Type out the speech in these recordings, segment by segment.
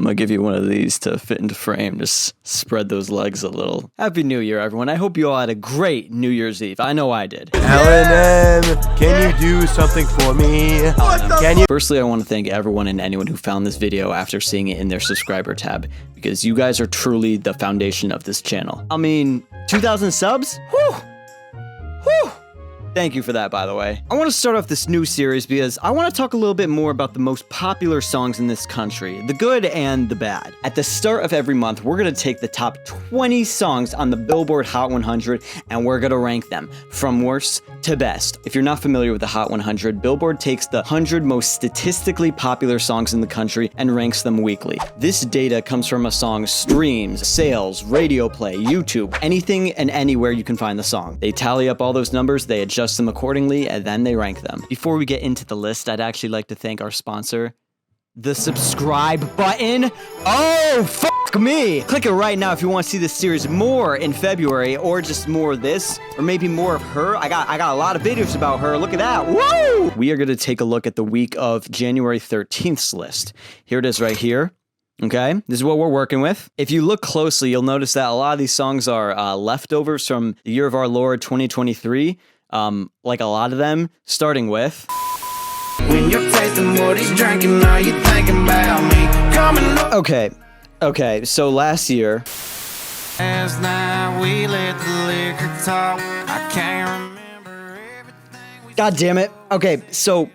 I'm gonna give you one of these to fit into frame. Just spread those legs a little. Happy New Year, everyone. I hope you all had a great New Year's Eve. I know I did. L&M, can you do something for me? Firstly, I want to thank everyone and anyone who found this video after seeing it in their subscriber tab, because you guys are truly the foundation of this channel. I mean, 2,000 subs? Whew! Whew! Thank you for that, by the way. I want to start off this new series because I want to talk a little bit more about the most popular songs in this country, the good and the bad. At the start of every month, we're going to take the top 20 songs on the Billboard Hot 100 and we're going to rank them from worst to best. If you're not familiar with the Hot 100, Billboard takes the 100 most statistically popular songs in the country and ranks them weekly. This data comes from a song's streams, sales, radio play, YouTube, anything and anywhere you can find the song. They tally up all those numbers, they adjust them accordingly, and then they rank them. Before we get into the list, I'd actually like to thank our sponsor, the subscribe button. Oh, fuck me! Click it right now if you want to see this series more in February, or just more of this, or maybe more of her. I got a lot of videos about her. Look at that. Woo! We are going to take a look at the week of January 13th's list. Here it is right here. Okay, this is what we're working with. If you look closely, you'll notice that a lot of these songs are leftovers from the year of our Lord 2023. Like a lot of them, starting with... When you're tasting what he's drinking, are you thinking about me? Coming up. Okay, so last year... Last night we let the liquor talk. I can't remember everything. God damn it. Okay, so...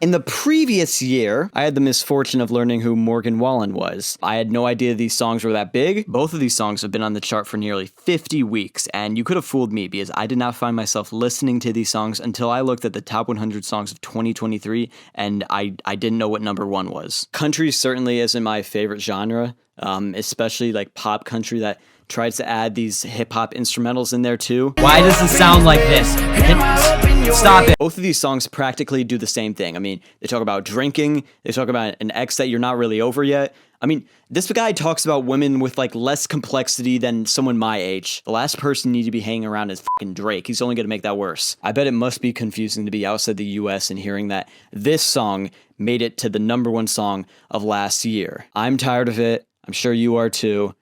in the previous year, I had the misfortune of learning who Morgan Wallen was. I had no idea these songs were that big. Both of these songs have been on the chart for nearly 50 weeks, and you could have fooled me because I did not find myself listening to these songs until I looked at the top 100 songs of 2023, and I didn't know what number one was. Country certainly isn't my favorite genre, especially like pop country that tries to add these hip-hop instrumentals in there too. Why does it sound like this? Stop it. Both of these songs practically do the same thing. I mean, they talk about drinking, they talk about an ex that you're not really over yet. I mean, this guy talks about women with like less complexity than someone my age. The last person you need to be hanging around is fucking Drake. He's only gonna make that worse. I bet it must be confusing to be outside the US and hearing that this song made it to the #1 song of last year. I'm tired of it. I'm sure you are too.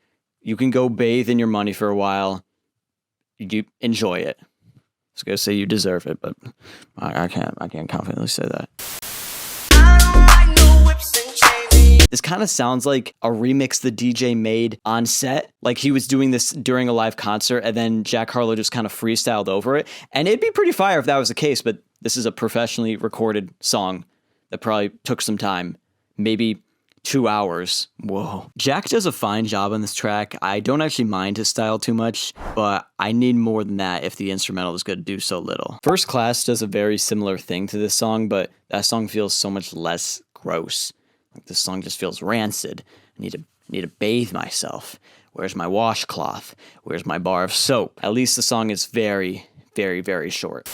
You can go bathe in your money for a while. You enjoy it. I was gonna say you deserve it, but I can't confidently say that. This kind of sounds like a remix the DJ made on set. Like he was doing this during a live concert and then Jack Harlow just kind of freestyled over it. And it'd be pretty fire if that was the case, but this is a professionally recorded song that probably took some time. Maybe 2 hours. Whoa. Jack does a fine job on this track. I don't actually mind his style too much, but I need more than that if the instrumental is going to do so little. First Class does a very similar thing to this song, but that song feels so much less gross. Like this song just feels rancid. I need to bathe myself. Where's my washcloth? Where's my bar of soap? At least the song is very, very, very short.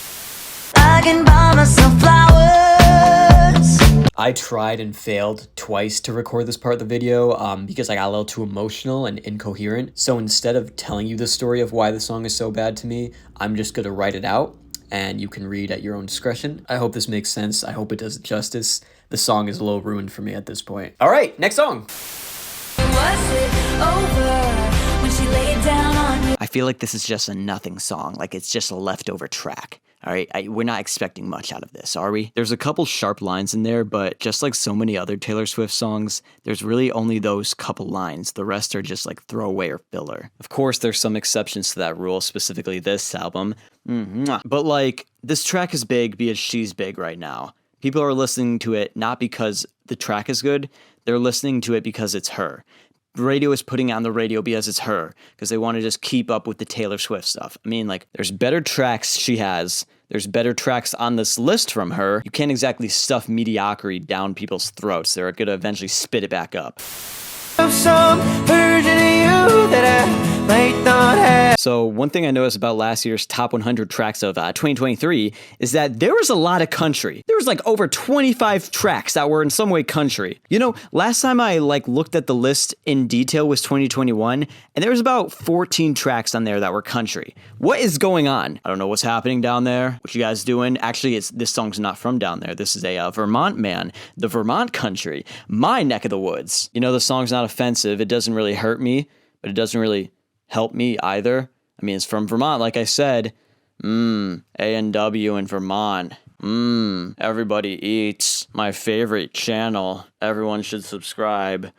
I can buy myself flowers. I tried and failed twice to record this part of the video because I got a little too emotional and incoherent. So instead of telling you the story of why the song is so bad to me, I'm just going to write it out and you can read at your own discretion. I hope this makes sense. I hope it does it justice. The song is a little ruined for me at this point. All right, next song. I feel like this is just a nothing song. Like it's just a leftover track. All right, we're not expecting much out of this, are we? There's a couple sharp lines in there, but just like so many other Taylor Swift songs, there's really only those couple lines. The rest are just like throwaway or filler. Of course, there's some exceptions to that rule, specifically this album. But like, this track is big because she's big right now. People are listening to it not because the track is good, they're listening to it because it's her. Radio is putting it on the radio because it's her, because they want to just keep up with the Taylor Swift stuff. I mean, like, there's better tracks she has. There's better tracks on this list from her. You can't exactly stuff mediocrity down people's throats. They're going to eventually spit it back up. Some version of you that So one thing I noticed about last year's top 100 tracks of 2023 is that there was a lot of country. There was like over 25 tracks that were in some way country. You know, last time I looked at the list in detail was 2021, and there was about 14 tracks on there that were country. What is going on? I don't know what's happening down there. What you guys doing? Actually, this song's not from down there. This is a Vermont man, the Vermont country, my neck of the woods. You know, the song's not offensive. It doesn't really hurt me, but it doesn't really help me either. I mean, it's from Vermont, like I said. A&W in Vermont. Everybody eats. My favorite channel. Everyone should subscribe.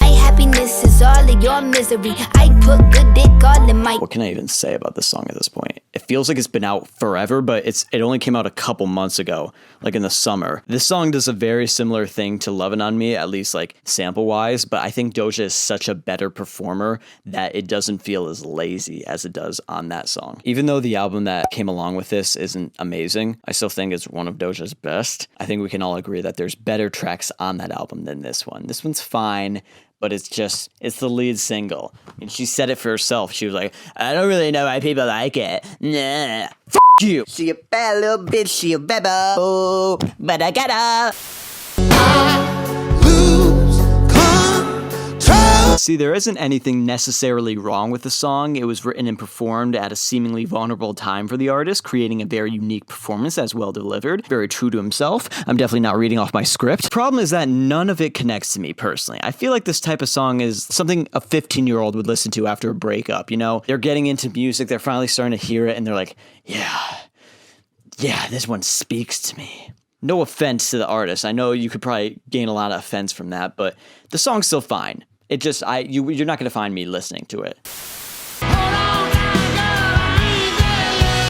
Happiness is all of your misery. I put good dick all in my... What can I even say about this song at this point? It feels like it's been out forever, but it only came out a couple months ago, like in the summer. This song does a very similar thing to Lovin' on Me, at least like sample-wise, but I think Doja is such a better performer that it doesn't feel as lazy as it does on that song. Even though the album that came along with this isn't amazing, I still think it's one of Doja's best. I think we can all agree that there's better tracks on that album than this one. This one's fine, but it's the lead single. And she said it for herself. She was like, I don't really know why people like it. Nah, f*** you. She a bad little bitch, she a bad boy, but I gotta lose control. See, there isn't anything necessarily wrong with the song. It was written and performed at a seemingly vulnerable time for the artist, creating a very unique performance that's well delivered, very true to himself. I'm definitely not reading off my script. Problem is that none of it connects to me personally. I feel like this type of song is something a 15-year-old would listen to after a breakup, you know? They're getting into music, they're finally starting to hear it, and they're like, yeah, this one speaks to me. No offense to the artist. I know you could probably gain a lot of offense from that, but the song's still fine. It just, you're not going to find me listening to it.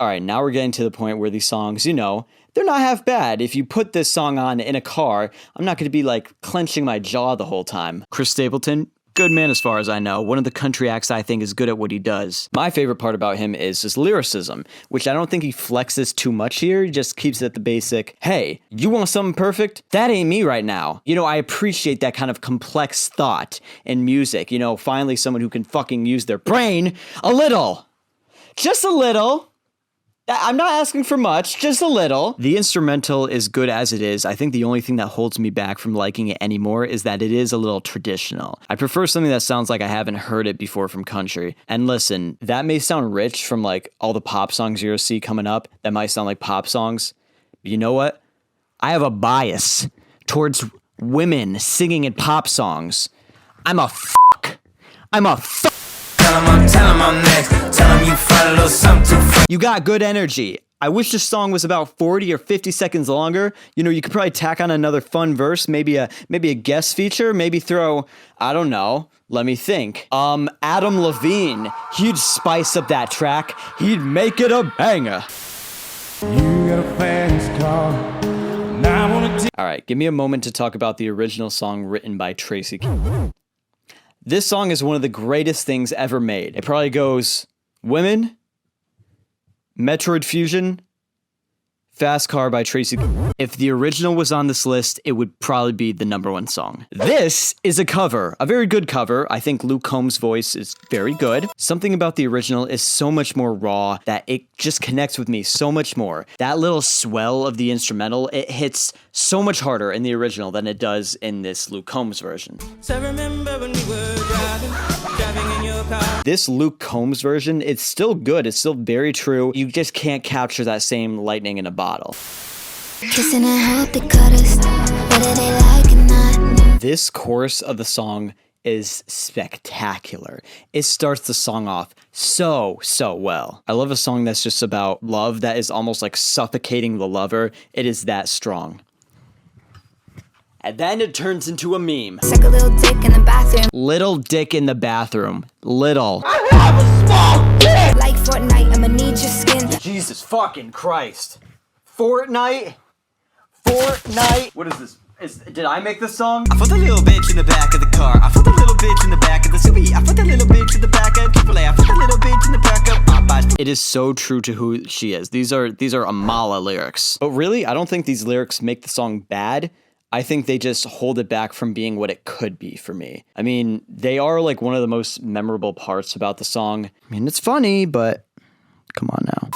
All right, now we're getting to the point where these songs, you know, they're not half bad. If you put this song on in a car, I'm not going to be like clenching my jaw the whole time. Chris Stapleton, good man as far as I know. One of the country acts I think is good at what he does. My favorite part about him is his lyricism, which I don't think he flexes too much here. He just keeps it at the basic, hey, you want something perfect? That ain't me right now. You know, I appreciate that kind of complex thought in music. You know, finally someone who can fucking use their brain a little. Just a little. I'm not asking for much, just a little. The instrumental is good as it is. I think the only thing that holds me back from liking it anymore is that it is a little traditional. I prefer something that sounds like I haven't heard it before from country. And listen, that may sound rich from like all the pop songs you're gonna see coming up. That might sound like pop songs. But you know what? I have a bias towards women singing in pop songs. I'm a fuck. Tell him I'm next. Tell him you find a little something too. You got good energy. I wish this song was about 40 or 50 seconds longer. You know, you could probably tack on another fun verse, maybe a guest feature, maybe throw, I don't know, let me think. Adam Levine, he'd spice up that track. He'd make it a banger. You got a fast car. All right, give me a moment to talk about the original song written by Tracy. This song is one of the greatest things ever made. It probably goes Women, Metroid Fusion, Fast Car by Tracy. If the original was on this list, it would probably be the #1 song. This is a cover, a very good cover. I think Luke Combs' voice is very good. Something about the original is so much more raw that it just connects with me so much more. That little swell of the instrumental, it hits so much harder in the original than it does in this Luke Combs version. So remember when we were driving in your car. This Luke Combs version, it's still good. It's still very true. You just can't capture that same lightning in a bottle. Kissing and hope they cut us, whether they like it or not. This chorus of the song is spectacular. It starts the song off so well. I love a song that's just about love that is almost like suffocating the lover. It is that strong. And then it turns into a meme. It's like a little dick in the bathroom. Little dick in the bathroom. Little. I have a small dick! Like Fortnite, I'ma need your skin. Jesus fucking Christ. Fortnite? What is this? Did I make this song? I put the little bitch in the back of the car. I put the little bitch in the back of the SUV. I put the little bitch in the back of AAA. I put the little bitch in the back of Popeyes. It is so true to who she is. These are Amala lyrics. But really, I don't think these lyrics make the song bad. I think they just hold it back from being what it could be for me. I mean, they are like one of the most memorable parts about the song. I mean, it's funny, but come on now.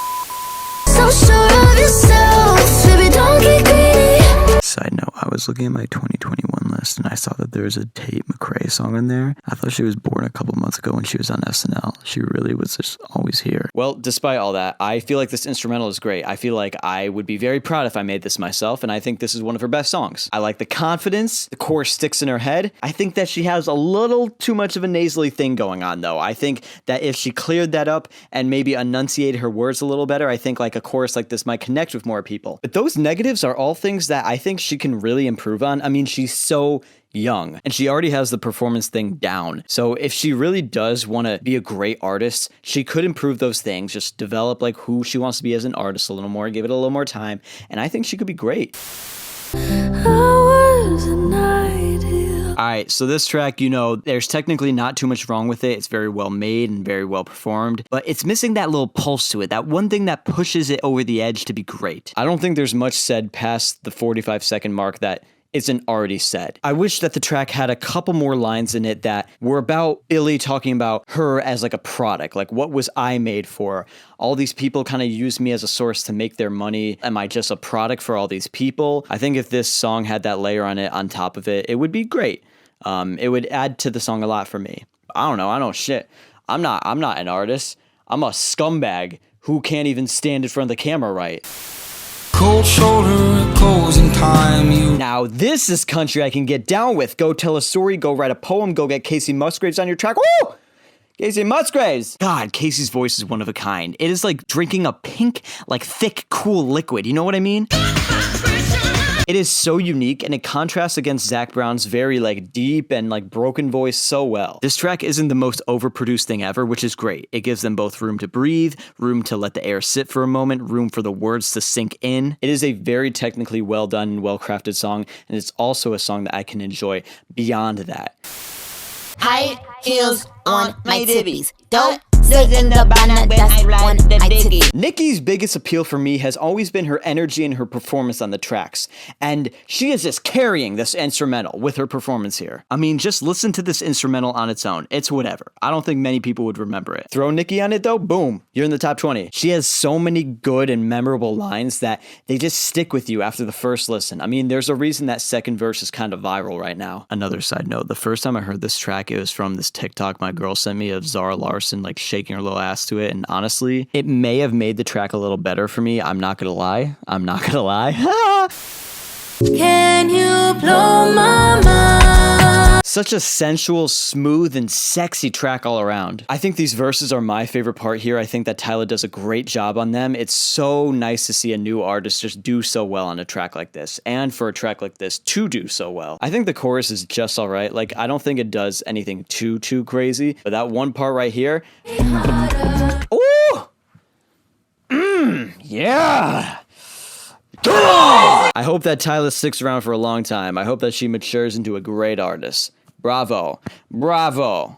So sure of yourself, baby, don't get greedy. Side note, I was looking at my 2021 list and I saw that there was a Tate McRae song in there. I thought she was born a couple months ago when she was on SNL. She really was just always here. Well, despite all that, I feel like this instrumental is great. I feel like I would be very proud if I made this myself, and I think this is one of her best songs. I like the confidence, the chorus sticks in her head. I think that she has a little too much of a nasally thing going on though. I think that if she cleared that up and maybe enunciated her words a little better, I think like a chorus like this might connect with more people. But those negatives are all things that I think she can really improve on. I mean, she's so young and she already has the performance thing down. So if she really does want to be a great artist, she could improve those things, just develop like who she wants to be as an artist a little more, give it a little more time. And I think she could be great. All right, so this track, you know, there's technically not too much wrong with it. It's very well made and very well performed, but it's missing that little pulse to it, that one thing that pushes it over the edge to be great. I don't think there's much said past the 45-second mark that isn't already said. I wish that the track had a couple more lines in it that were about Billie talking about her as like a product. Like, what was I made for? All these people kind of use me as a source to make their money. Am I just a product for all these people? I think if this song had that layer on it on top of it, it would be great. It would add to the song a lot for me. I don't know shit. I'm not an artist. I'm a scumbag who can't even stand in front of the camera right. Cold shoulder, closing time, you. Now this is country I can get down with. Go tell a story, go write a poem, go get Kacey Musgraves on your track. Woo! Kacey Musgraves! God, Kacey's voice is one of a kind. It is like drinking a pink, like thick, cool liquid. You know what I mean? It is so unique and it contrasts against Zac Brown's very like deep and like broken voice so well. This track isn't the most overproduced thing ever, which is great. It gives them both room to breathe, room to let the air sit for a moment, room for the words to sink in. It is a very technically well done and well crafted song, and it's also a song that I can enjoy beyond that. High heels on my tibbies. Don't sit in the banner, that's one I tibby. Nicki's biggest appeal for me has always been her energy and her performance on the tracks. And she is just carrying this instrumental with her performance here. I mean, just listen to this instrumental on its own. It's whatever. I don't think many people would remember it. Throw Nicki on it though, boom, you're in the top 20. She has so many good and memorable lines that they just stick with you after the first listen. I mean, there's a reason that second verse is kind of viral right now. Another side note, the first time I heard this track, it was from this TikTok my girl sent me of Zara Larsson like shaking her little ass to it, and honestly, it may have made the track a little better for me. I'm not gonna lie. Can you blow my mind? Such a sensual, smooth, and sexy track all around. I think these verses are my favorite part here. I think that Tyla does a great job on them. It's so nice to see a new artist just do so well on a track like this, and for a track like this to do so well. I think the chorus is just all right. Like, I don't think it does anything too crazy, but that one part right here, ooh, yeah. I hope that Tyla sticks around for a long time. I hope that she matures into a great artist. Bravo. Bravo.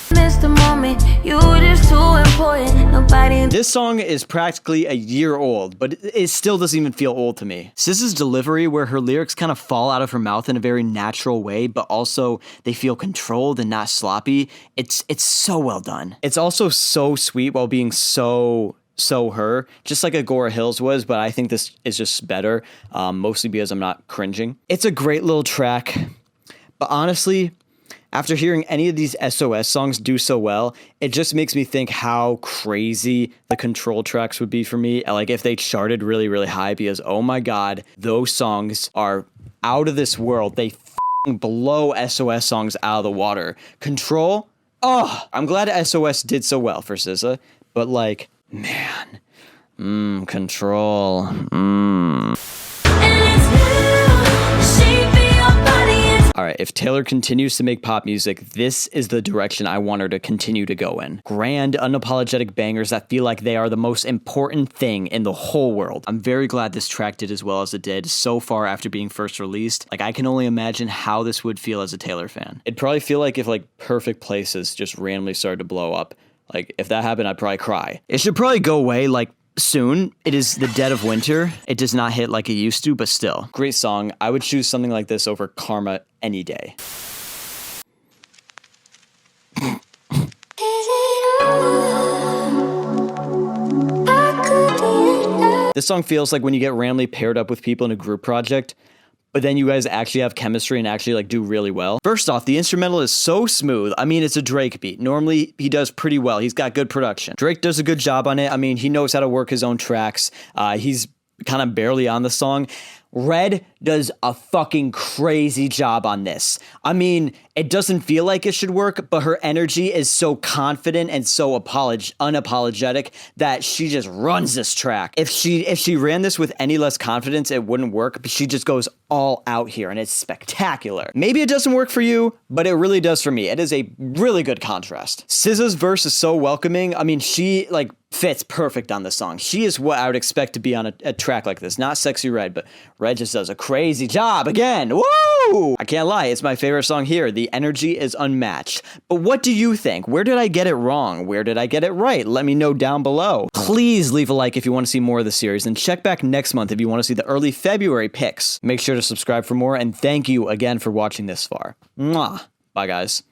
Mr. Moment, you just too important. Nobody. This song is practically a year old, but it still doesn't even feel old to me. SZA's delivery, where her lyrics kind of fall out of her mouth in a very natural way, but also they feel controlled and not sloppy. It's so well done. It's also so sweet while being so her, just like Agora Hills was, but I think this is just better, mostly because I'm not cringing. It's a great little track, but honestly, after hearing any of these SOS songs do so well, it just makes me think how crazy the Control tracks would be for me, like if they charted really, really high, because oh my god, those songs are out of this world. They blow SOS songs out of the water. Control, oh, I'm glad SOS did so well for SZA, but like, man, Control, Alright, if Taylor continues to make pop music, this is the direction I want her to continue to go in. Grand, unapologetic bangers that feel like they are the most important thing in the whole world. I'm very glad this track did as well as it did so far after being first released. Like, I can only imagine how this would feel as a Taylor fan. It'd probably feel like if like Perfect Places just randomly started to blow up. Like, if that happened, I'd probably cry. It should probably go away, like, soon. It is the dead of winter. It does not hit like it used to, but still. Great song. I would choose something like this over Karma any day. This song feels like when you get randomly paired up with people in a group project, but then you guys actually have chemistry and actually like do really well. First off, the instrumental is so smooth. I mean, it's a Drake beat. Normally, he does pretty well. He's got good production. Drake does a good job on it. I mean, he knows how to work his own tracks. He's kind of barely on the song. Red does a fucking crazy job on this. I mean, it doesn't feel like it should work, but her energy is so confident and so unapologetic that she just runs this track. If she ran this with any less confidence, it wouldn't work, but she just goes all out here and it's spectacular. Maybe it doesn't work for you, but it really does for me. It is a really good contrast. SZA's verse is so welcoming. I mean, she like fits perfect on the song. She is what I would expect to be on a track like this. Not Sexyy Red, but Red just does a crazy job again. Woo! I can't lie, it's my favorite song here. The energy is unmatched. But what do you think? Where did I get it wrong? Where did I get it right? Let me know down below. Please leave a like if you want to see more of the series, and check back next month if you want to see the early February picks. Make sure to subscribe for more, and thank you again for watching this far. Mwah. Bye, guys.